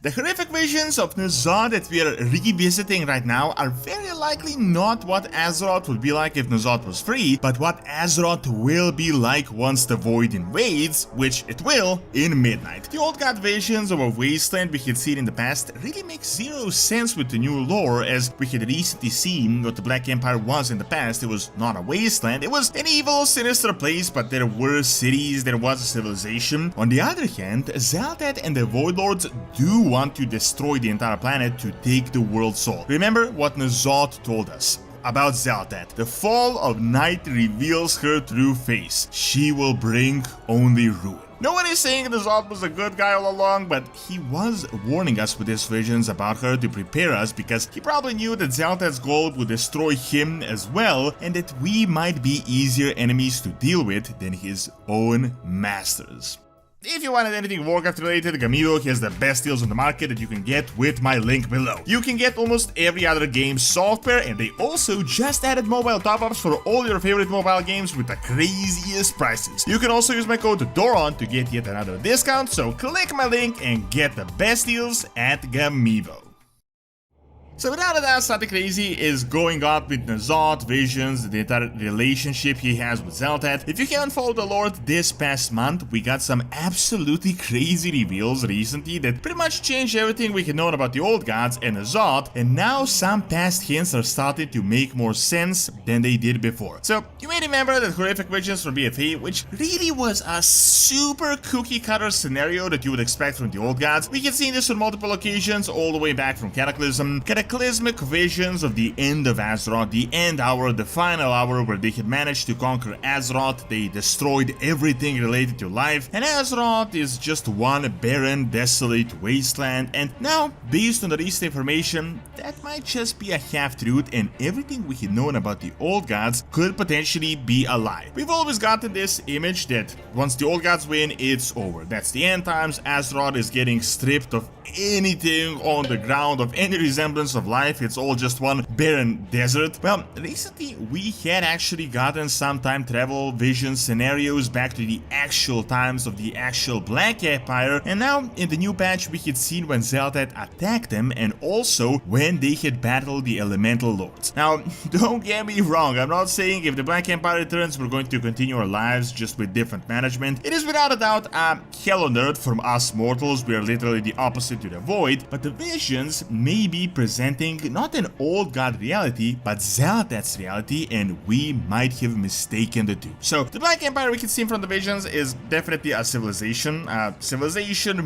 The horrific visions of N'Zoth that we are revisiting right now are very likely not what Azeroth would be like if N'Zoth was free, but what Azeroth will be like once the Void invades, which it will, in Midnight. The old god visions of a wasteland we had seen in the past really make zero sense with the new lore, as we had recently seen what the Black Empire was in the past. It was not a wasteland, it was an evil, sinister place, but there were cities, there was a civilization. On the other hand, Xal'atath and the Void Lords do want to destroy the entire planet to take the world soul. Remember what N'Zoth told us about Xal'atath. The fall of night reveals her true face. She will bring only ruin. No one is saying N'Zoth was a good guy all along, but he was warning us with his visions about her to prepare us, because he probably knew that Xal'atath's goal would destroy him as well, and that we might be easier enemies to deal with than his own masters. If you wanted anything Warcraft related, Gamivo has the best deals on the market that you can get with my link below. You can get almost every other game software, and they also just added mobile top-ups for all your favorite mobile games with the craziest prices. You can also use my code DORON to get yet another discount, so click my link and get the best deals at Gamivo. So without a doubt, something crazy is going on with N'Zoth, visions, the entire relationship he has with Xal'atath. If you haven't followed the Lord this past month, we got some absolutely crazy reveals recently that pretty much changed everything we had known about the old gods and N'Zoth, and now some past hints are starting to make more sense than they did before. So you may remember that horrific visions from BFA, which really was a super cookie cutter scenario that you would expect from the old gods. We had seen this on multiple occasions, all the way back from Cataclysm. Cataclysmic visions of the end of Azeroth, the end hour, the final hour where they had managed to conquer Azeroth. They destroyed everything related to life, and Azeroth is just one barren, desolate wasteland. And now, based on the recent information, that might just be a half-truth, and everything we had known about the old gods could potentially be a lie. We've always gotten this image that once the old gods win, it's over. That's the end times. Azeroth is getting stripped of anything on the ground, of any resemblance of life. It's all just one barren desert. Well, recently we had actually gotten some time travel vision scenarios back to the actual times of the actual Black Empire, and now in the new patch we had seen when Xal'atath attacked them, and also when they had battled the Elemental Lords. Now, don't get me wrong, I'm not saying if the Black Empire returns we're going to continue our lives just with different management. It is without a doubt a hell on earth from us mortals. We are literally the opposite to the Void, but the visions may be presenting not an old god reality, but Xal'atath's reality, and we might have mistaken the two. So the Black Empire we can see from the visions is definitely a civilization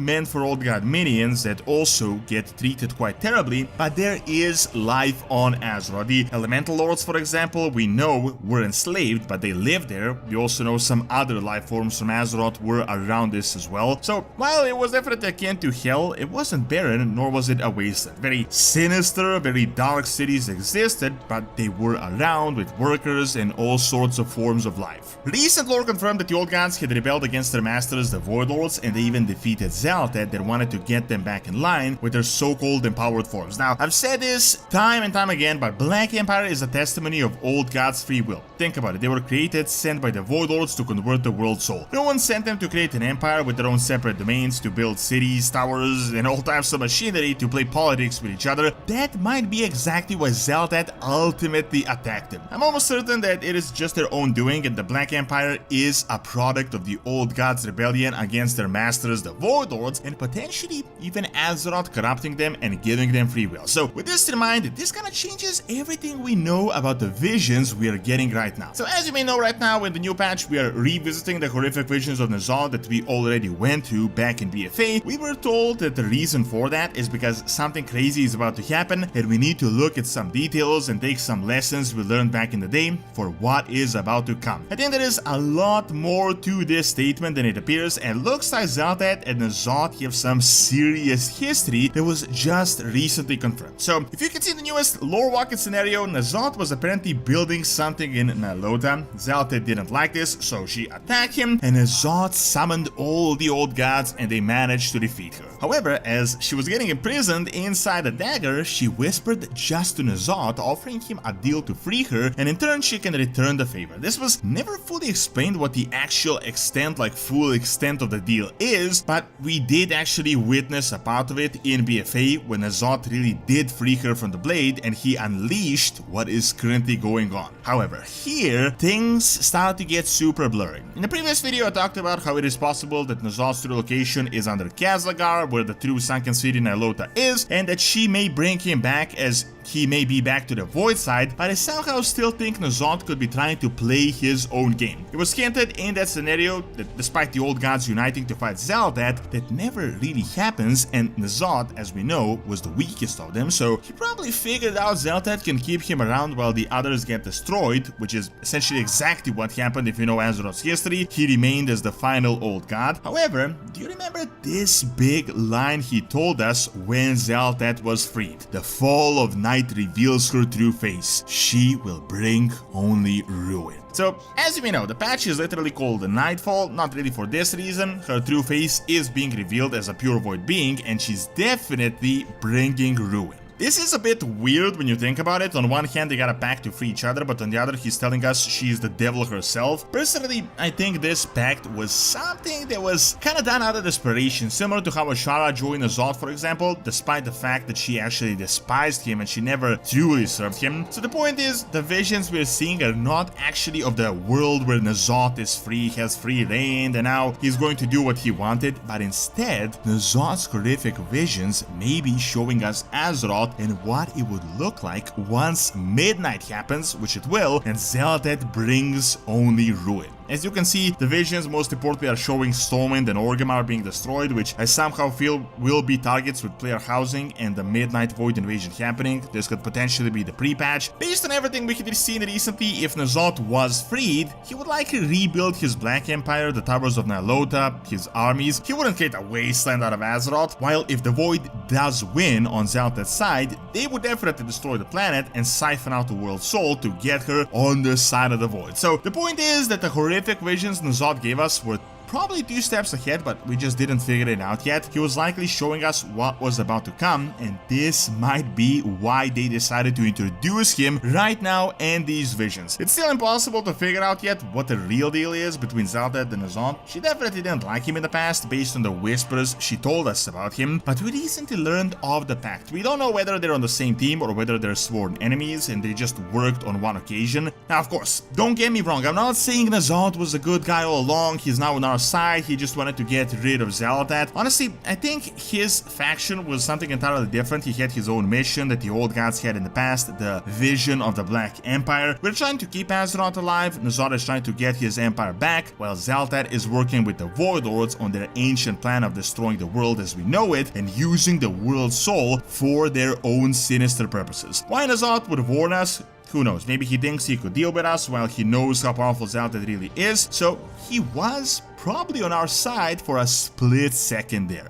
meant for old god minions that also get treated quite terribly, but there is life on Azeroth. The Elemental Lords, for example, we know were enslaved, but they lived there. We also know some other life forms from Azeroth were around this as well. So while it was definitely akin to hell, it wasn't barren, nor was it a wasteland. Very sinister, very dark cities existed, but they were around with workers and all sorts of forms of life. Recent lore confirmed that the old gods had rebelled against their masters, the Void Lords, and they even defeated Xal'atath that wanted to get them back in line with their so-called empowered forms. Now, I've said this time and time again, but Black Empire is a testimony of old gods' free will. Think about it, they were created, sent by the Void Lords to convert the world soul. No one sent them to create an empire with their own separate domains, to build cities, towers, and all types of machinery to play politics with each other. That might be exactly why Xal'atath ultimately attacked them. I'm almost certain that it is just their own doing, and the Black Empire is a product of the old gods' rebellion against their masters, the Void Lords, and potentially even Azeroth corrupting them and giving them free will. So with this in mind, this kind of changes everything we know about the visions we are getting right now. So as you may know, right now in the new patch we are revisiting the horrific visions of N'Zoth that we already went to back in BFA. We were told that the reason for that is because something crazy is about to happen, and we need to look at some details and take some lessons we learned back in the day for what is about to come. I think there is a lot more to this statement than it appears, and looks like Xal'atath and N'Zoth have some serious history that was just recently confirmed. So if you can see the newest lore walking scenario, N'Zoth was apparently building something in Nalota. Xal'atath didn't like this, so she attacked him, and N'Zoth summoned all the old gods and they managed to defeat her. However, as she was getting imprisoned inside a dagger, she whispered just to N'Zoth, offering him a deal to free her, and in turn she can return the favor. This was never fully explained what the actual extent, like full extent of the deal is, but we did actually witness a part of it in BFA when N'Zoth really did free her from the blade and he unleashed what is currently going on. However, here things start to get super blurry. In the previous video I talked about how it is possible that N'Zoth's true location is under Khazlagar, where the true sunken city Ny'alotha is, and that she may bring him back as he may be back to the void side, but I somehow still think N'Zoth could be trying to play his own game. It was hinted in that scenario that despite the old gods uniting to fight Xal'atath, that never really happens, and N'Zoth, as we know, was the weakest of them, so he probably figured out Xal'atath can keep him around while the others get destroyed, which is essentially exactly what happened if you know Azeroth's history. He remained as the final old god. However, do you remember this big line he told us when Xal'atath was freed? The fall of night reveals her true face. She will bring only ruin. So, as you may know, the patch is literally called Nightfall, not really for this reason. Her true face is being revealed as a pure void being, and she's definitely bringing ruin. This is a bit weird when you think about it. On one hand, they got a pact to free each other, but on the other, he's telling us she's the devil herself. Personally, I think this pact was something that was kind of done out of desperation, similar to how Ashara joined N'Zoth, for example, despite the fact that she actually despised him and she never truly served him. So the point is, the visions we're seeing are not actually of the world where N'Zoth is free, has free reign, and now he's going to do what he wanted, but instead, N'Zoth's horrific visions may be showing us Azeroth and what it would look like once midnight happens, which it will, and Xal'atath brings only ruin. As you can see, the visions most importantly are showing Stormwind and Orgrimmar being destroyed, which I somehow feel will be targets with player housing and the Midnight Void invasion happening. This could potentially be the pre-patch. Based on everything we have seen recently, if N'Zoth was freed, he would likely rebuild his Black Empire, the Towers of Ny'alotha, his armies. He wouldn't create a wasteland out of Azeroth, while if the Void does win on Xal'atath's side, they would definitely destroy the planet and siphon out the world's soul to get her on the side of the Void. So the point is that the horrific visions N'Zoth gave us were probably 2 steps ahead, but we just didn't figure it out yet. He was likely showing us what was about to come, and this might be why they decided to introduce him right now and these visions. It's still impossible to figure out yet what the real deal is between Xal'atath and N'Zoth. She definitely didn't like him in the past based on the whispers she told us about him, but we recently learned of the pact. We don't know whether they're on the same team or whether they're sworn enemies and they just worked on one occasion. Now, of course, don't get me wrong, I'm not saying N'Zoth was a good guy all along. He's now on our side, he just wanted to get rid of Xal'atath. Honestly, I think his faction was something entirely different. He had his own mission that the old gods had in the past, the vision of the Black Empire. We're trying to keep Azeroth alive, N'Zoth is trying to get his empire back, while Xal'atath is working with the Void Lords on their ancient plan of destroying the world as we know it and using the world's soul for their own sinister purposes. Why N'Zoth would warn us? Who knows, maybe he thinks he could deal with us while he knows how powerful Xal'atath really is, so he was probably on our side for a split second there.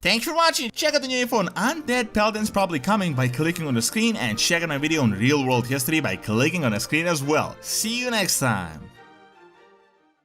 Thanks for watching. Check out the new info on Undead Paladins probably coming by clicking on the screen, and check out my video on real world history by clicking on the screen as well. See you next time.